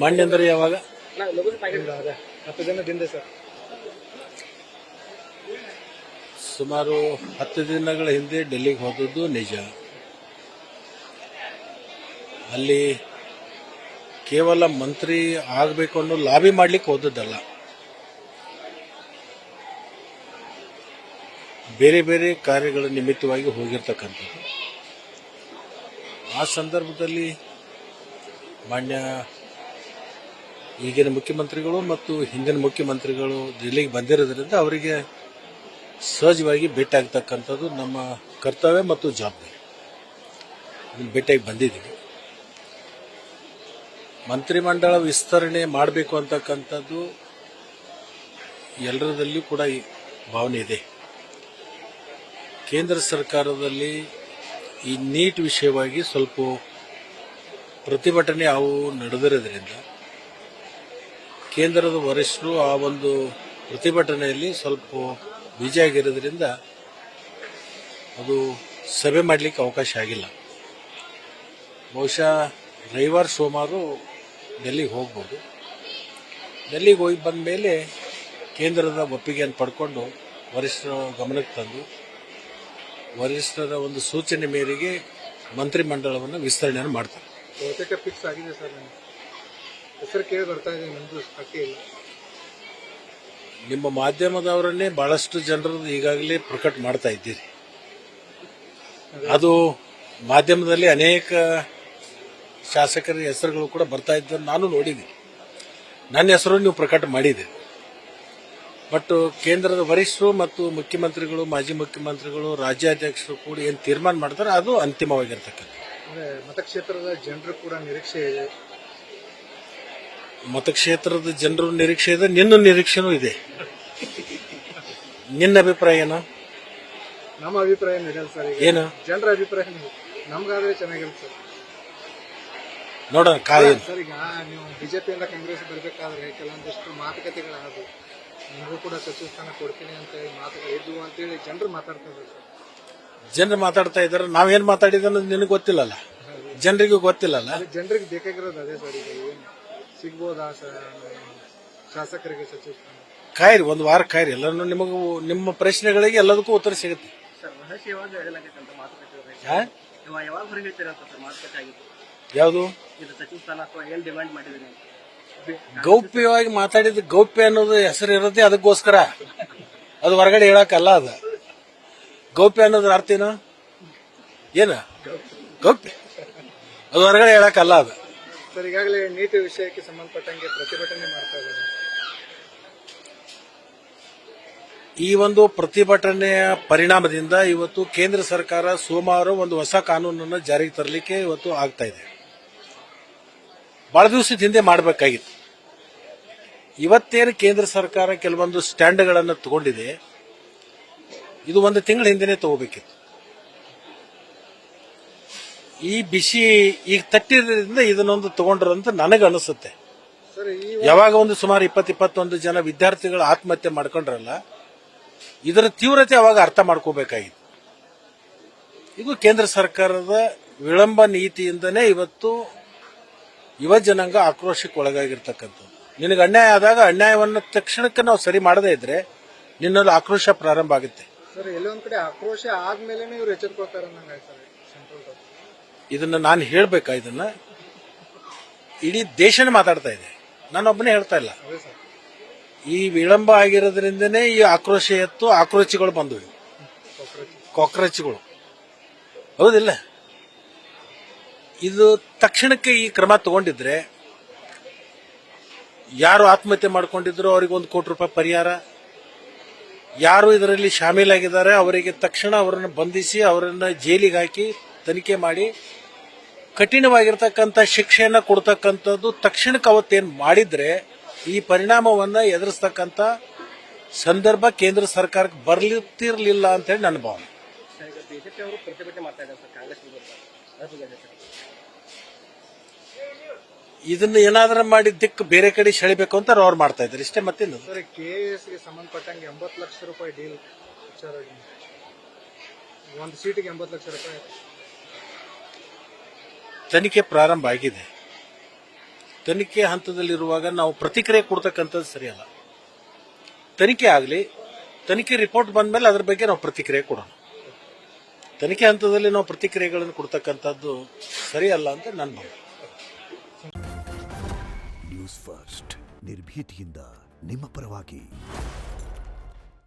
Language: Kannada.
ಮಾನ್ಯ ಅಂದ್ರೆ ಯಾವಾಗ? 10 ದಿನದಿಂದ ಸರ್. ಸುಮಾರು 10 ದಿನಗಳ ಹಿಂದೆ ಡೆಲ್ಲಿಗೆ ಹೋದದ್ದು ನಿಜ. ಅಲ್ಲಿ ಕೇವಲ ಮಂತ್ರಿ ಆಗಬೇಕು ಅನ್ನೋ ಲಾಬಿ ಮಾಡ್ಲಿಕ್ಕೆ ಹೋದದ್ದಲ್ಲ. ಬೇರೆ ಬೇರೆ ಕಾರ್ಯಗಳ ನಿಮಿತ್ತವಾಗಿ ಹೋಗಿರ್ತಕ್ಕಂಥದ್ದು. ಆ ಸಂದರ್ಭದಲ್ಲಿ ಮಾನ್ಯ ಈಗಿನ ಮುಖ್ಯಮಂತ್ರಿಗಳು ಮತ್ತು ಹಿಂದಿನ ಮುಖ್ಯಮಂತ್ರಿಗಳು ಡೆಲ್ಲಿಗೆ ಬಂದಿರೋದ್ರಿಂದ ಅವರಿಗೆ ಸಹಜವಾಗಿ ಭೇಟಿ ಆಗ್ತಕ್ಕಂಥದ್ದು ನಮ್ಮ ಕರ್ತವ್ಯ ಮತ್ತು ಜವಾಬ್ದಾರಿ. ಭೇಟಿಯಾಗಿ ಬಂದಿದ್ದೀವಿ. ಮಂತ್ರಿಮಂಡಲ ವಿಸ್ತರಣೆ ಮಾಡಬೇಕು ಅಂತಕ್ಕಂಥದ್ದು ಎಲ್ಲರದಲ್ಲಿಯೂ ಕೂಡ ಈ ಭಾವನೆ ಇದೆ. ಕೇಂದ್ರ ಸರ್ಕಾರದಲ್ಲಿ ಈ ನೀಟ್ ವಿಷಯವಾಗಿ ಸ್ವಲ್ಪ ಪ್ರತಿಭಟನೆ ಅವು ನಡೆದಿರೋದ್ರಿಂದ ಕೇಂದ್ರದ ವರಿಷ್ಠರು ಆ ಒಂದು ಪ್ರತಿಭಟನೆಯಲ್ಲಿ ಸ್ವಲ್ಪ ಬಿಜಿ ಆಗಿರೋದ್ರಿಂದ ಅದು ಸಭೆ ಮಾಡಲಿಕ್ಕೆ ಅವಕಾಶ ಆಗಿಲ್ಲ. ಬಹುಶಃ ರವಿವಾರ ಸೋಮವಾರ ಡೆಲ್ಲಿಗೆ ಹೋಗ್ಬೋದು. ಡೆಲ್ಲಿಗೆ ಹೋಗಿ ಬಂದ ಮೇಲೆ ಕೇಂದ್ರದ ಒಪ್ಪಿಗೆಯನ್ನು ಪಡ್ಕೊಂಡು ವರಿಷ್ಠರ ಗಮನಕ್ಕೆ ತಂದು ವರಿಷ್ಠರ ಒಂದು ಸೂಚನೆ ಮೇರೆಗೆ ಮಂತ್ರಿಮಂಡಲವನ್ನು ವಿಸ್ತರಣೆಯನ್ನು ಮಾಡ್ತಾರೆ. ಬಹುತೇಕ ಫಿಕ್ಸ್ ಆಗಿದೆ ಸರ್. ಹೆಸರು ಕೇಳಿ ಬರ್ತಾ ಇದೆ, ನಮ್ದು ಅಷ್ಟೇ ಇಲ್ಲ. ನಿಮ್ಮ ಮಾಧ್ಯಮದವರನ್ನೇ ಬಹಳಷ್ಟು ಜನರು ಈಗಾಗಲೇ ಪ್ರಕಟ ಮಾಡ್ತಾ ಇದ್ದೀರಿ. ಅದು ಮಾಧ್ಯಮದಲ್ಲಿ ಅನೇಕ ಶಾಸಕರ ಹೆಸರುಗಳು ಕೂಡ ಬರ್ತಾ ಇದ್ದನ್ನು ನಾನು ನೋಡಿದ್ದೀನಿ. ನನ್ನ ಹೆಸರು ನೀವು ಪ್ರಕಟ ಮಾಡಿದೆ. ಬಟ್ ಕೇಂದ್ರದ ವರಿಷ್ಠರು ಮತ್ತು ಮುಖ್ಯಮಂತ್ರಿಗಳು, ಮಾಜಿ ಮುಖ್ಯಮಂತ್ರಿಗಳು, ರಾಜ್ಯಾಧ್ಯಕ್ಷರು ಕೂಡ ಏನು ತೀರ್ಮಾನ ಮಾಡ್ತಾರೆ ಅದು ಅಂತಿಮವಾಗಿರ್ತಕ್ಕಂಥ. ಮತಕ್ಷೇತ್ರದ ಜನರು ಕೂಡ ನಿರೀಕ್ಷೆ ಇದೆ. ಮತಕ್ಷೇತ್ರದ ಜನರು ನಿರೀಕ್ಷೆ ಇದೆ, ನಿನ್ನ ನಿರೀಕ್ಷೆನೂ ಇದೆ. ನಿನ್ನ ಅಭಿಪ್ರಾಯ ಏನು? ನಮ್ಮ ಅಭಿಪ್ರಾಯ ನಡೆಯಲ್ಲ ಸರ್. ಏನು ಜನರ ಅಭಿಪ್ರಾಯ ನಮ್ಗಾದ್ರೆ ಚೆನ್ನಾಗಿರುತ್ತೆ ಸರ್. ನೋಡೋಣ ಸರ್, ಈಗ ನೀವು ಬಿಜೆಪಿಯಿಂದ ಕಾಂಗ್ರೆಸ್ ಬರಬೇಕಾದ್ರೆ ಕೆಲವೊಂದಿಷ್ಟು ಮಾತುಕತೆಗಳಾದವು. ನಿಮಗೂ ಕೂಡ ಸಚಿವ ಸ್ಥಾನ ಕೊಡ್ತೀನಿ ಅಂತ ಹೇಳಿ ಮಾತುಗಳು ಇದ್ವು ಅಂತೇಳಿ ಜನರು ಮಾತಾಡ್ತಾ ಇದ್ದಾರೆ ಸರ್. ಜನರು ಮಾತಾಡ್ತಾ ಇದ್ದಾರೆ. ನಾವೇನ್ ಮಾತಾಡಿದ ಅನ್ನೋದು ನಿನಗೆ ಗೊತ್ತಿಲ್ಲಲ್ಲ, ಜನರಿಗೂ ಗೊತ್ತಿಲ್ಲಲ್ಲ. ಜನರಿಗೆ ಬೇಕಾಗಿರೋದು ಅದೇ ಸರ್. ಈಗ ಏನು ಸಿಗ್ಬೋದಾ ಶಾಸಕರಿಗೆ ಸಚಿವ ಸ್ಥಾನ? ಕಾಯ್ರಿ, ಒಂದು ವಾರ ಕಾಯ್ರಿ. ಎಲ್ಲರೂ ನಿಮಗೂ ನಿಮ್ಮ ಪ್ರಶ್ನೆಗಳಿಗೆ ಎಲ್ಲದಕ್ಕೂ ಉತ್ತರ ಸಿಗುತ್ತೆ. ಯಾವುದು ಗೌಪ್ಯವಾಗಿ ಮಾತಾಡಿದ? ಗೌಪ್ಯ ಅನ್ನೋದು ಹೆಸರು ಇರುತ್ತೆ, ಅದಕ್ಕೋಸ್ಕರ ಅದು ಹೊರಗಡೆ ಹೇಳಕ್ಕಲ್ಲ. ಅದು ಗೌಪ್ಯ ಅನ್ನೋದ್ರ ಅರ್ಥ ಏನು? ಗೌಪ್ಯ ಅದು ಹೊರಗಡೆ ಹೇಳಕ್ಕಲ್ಲ. ಅದು ಸರ್, ಈಗಾಗಲೇ ನೀತಿ ವಿಷಯಕ್ಕೆ ಸಂಬಂಧಪಟ್ಟಂಗೆ ಪ್ರತಿಭಟನೆ ಮಾಡ್ತಾ ಇದ್ದಾರೆ. ಈ ಒಂದು ಪ್ರತಿಭಟನೆಯ ಪರಿಣಾಮದಿಂದ ಇವತ್ತು ಕೇಂದ್ರ ಸರ್ಕಾರ ಸೋಮವಾರ ಒಂದು ಹೊಸ ಕಾನೂನನ್ನು ಜಾರಿಗೆ ತರಲಿಕ್ಕೆ ಇವತ್ತು ಆಗ್ತಾ ಇದೆ. ಬಹಳ ದಿವಸದ ಹಿಂದೆ ಮಾಡಬೇಕಾಗಿತ್ತು. ಇವತ್ತೇನು ಕೇಂದ್ರ ಸರ್ಕಾರ ಕೆಲವೊಂದು ಸ್ಟ್ಯಾಂಡ್ಗಳನ್ನು ತಗೊಂಡಿದೆ, ಇದು ಒಂದು ತಿಂಗಳ ಹಿಂದೆನೆ ತಗೋಬೇಕಿತ್ತು. ಈ ಬಿಸಿ ಈಗ ತಟ್ಟಿದ್ರಿಂದ ಇದನ್ನೊಂದು ತಗೊಂಡ್ರು ಅಂತ ನನಗೆ ಅನಿಸುತ್ತೆ. ಯಾವಾಗ ಒಂದು ಸುಮಾರು 20-21 ಜನ ವಿದ್ಯಾರ್ಥಿಗಳು ಆತ್ಮಹತ್ಯೆ ಮಾಡ್ಕೊಂಡ್ರಲ್ಲ, ಇದರ ತೀವ್ರತೆ ಅವಾಗ ಅರ್ಥ ಮಾಡ್ಕೋಬೇಕಾಗಿತ್ತು. ಇದು ಕೇಂದ್ರ ಸರ್ಕಾರದ ವಿಳಂಬ ನೀತಿಯಿಂದನೇ ಇವತ್ತು ಯುವ ಜನಾಂಗ ಆಕ್ರೋಶಕ್ಕೆ ಒಳಗಾಗಿರ್ತಕ್ಕಂಥದ್ದು. ನಿನಗೆ ಅನ್ಯಾಯ ಆದಾಗ ಅನ್ಯಾಯವನ್ನು ತಕ್ಷಣಕ್ಕೆ ನಾವು ಸರಿ ಮಾಡದೇ ಇದ್ರೆ ನಿನ್ನಲ್ಲಿ ಆಕ್ರೋಶ ಪ್ರಾರಂಭ ಆಗುತ್ತೆ. ಸರ್, ಎಲ್ಲೊಂದ್ ಕಡೆ ಆಕ್ರೋಶ ಆದ್ಮೇಲೆ ಇವ್ರು ಎಚ್ಚರಿಕೊಳ್ತಾರೆ. ಇದನ್ನ ನಾನು ಹೇಳ್ಬೇಕಾ? ಇದನ್ನ ಇಡೀ ದೇಶನೇ ಮಾತಾಡ್ತಾ ಇದೆ, ನಾನೊಬ್ಬನೇ ಹೇಳ್ತಾ ಇಲ್ಲ. ಈ ವಿಳಂಬ ಆಗಿರೋದ್ರಿಂದನೇ ಈ ಆಕ್ರೋಶ ಎತ್ತು ಆಕ್ರೋಚಿಗಳು ಬಂದವು, ಕಾಕ್ರೋಚ್ಗಳು. ಹೌದಿಲ್ಲ? ಇದು ತಕ್ಷಣಕ್ಕೆ ಈ ಕ್ರಮ ತಗೊಂಡಿದ್ರೆ ಯಾರು ಆತ್ಮಹತ್ಯೆ ಮಾಡ್ಕೊಂಡಿದ್ರು ಅವರಿಗೆ ₹1 ಕೋಟಿ ಪರಿಹಾರ, ಯಾರು ಇದರಲ್ಲಿ ಶಾಮೀಲಾಗಿದ್ದಾರೆ ಅವರಿಗೆ ತಕ್ಷಣ ಅವರನ್ನು ಬಂಧಿಸಿ ಅವರನ್ನು ಜೈಲಿಗೆ ಹಾಕಿ ತನಿಖೆ ಮಾಡಿ ಕಠಿಣವಾಗಿರ್ತಕ್ಕಂಥ ಶಿಕ್ಷೆಯನ್ನ ಕೊಡ್ತಕ್ಕಂಥದ್ದು ತಕ್ಷಣಕ್ಕೆ ಅವತ್ತೇನು ಮಾಡಿದ್ರೆ ಈ ಪರಿಣಾಮವನ್ನ ಎದುರಿಸ್ತಕ್ಕಂಥ ಸಂದರ್ಭ ಕೇಂದ್ರ ಸರ್ಕಾರಕ್ಕೆ ಬರ್ಲಿರ್ಲಿಲ್ಲ ಅಂತ ಹೇಳಿ ನನ್ನ ಭಾವನೆ. ಇದನ್ನ ಏನಾದ್ರೂ ಮಾಡಿ ದಿಕ್ಕು ಬೇರೆ ಕಡೆ ಸೆಳಿಬೇಕು ಅಂತ ಅವ್ರು ಮಾಡ್ತಾ ಇದ್ದಾರೆ, ಇಷ್ಟೇ. ಮತ್ತೇನು ಸರ್, ಕೆಎಎಸ್ಗೆ ಸಂಬಂಧಪಟ್ಟಂಗೆ 80 ಲಕ್ಷ ರೂಪಾಯಿ ಡೀಲ್ ವಿಚಾರ, ಒಂದು ಸೀಟಿಗೆ 80 ಲಕ್ಷ ರೂಪಾಯಿ ತನಿಖೆ ಪ್ರಾರಂಭ ಆಗಿದೆ. ತನಿಖೆ ಹಂತದಲ್ಲಿರುವಾಗ ನಾವು ಪ್ರತಿಕ್ರಿಯೆ ಕೊಡ್ತಕ್ಕಂಥದ್ದು ಸರಿಯಲ್ಲ. ತನಿಖೆ ಆಗಲಿ, ತನಿಖೆ ರಿಪೋರ್ಟ್ ಬಂದ ಮೇಲೆ ಅದ್ರ ಬಗ್ಗೆ ನಾವು ಪ್ರತಿಕ್ರಿಯೆ ಕೊಡೋಣ. ತನಿಖೆ ಹಂತದಲ್ಲಿ ನಾವು ಪ್ರತಿಕ್ರಿಯೆಗಳನ್ನು ಕೊಡ್ತಕ್ಕಂಥದ್ದು ಸರಿಯಲ್ಲ ಅಂತ ನನ್ನ ಭಾವನೆ. ನ್ಯೂಸ್ ಫಸ್ಟ್ ನಿರ್ಭೀತಿಯಿಂದ ನಿಮ್ಮ ಪರವಾಗಿ.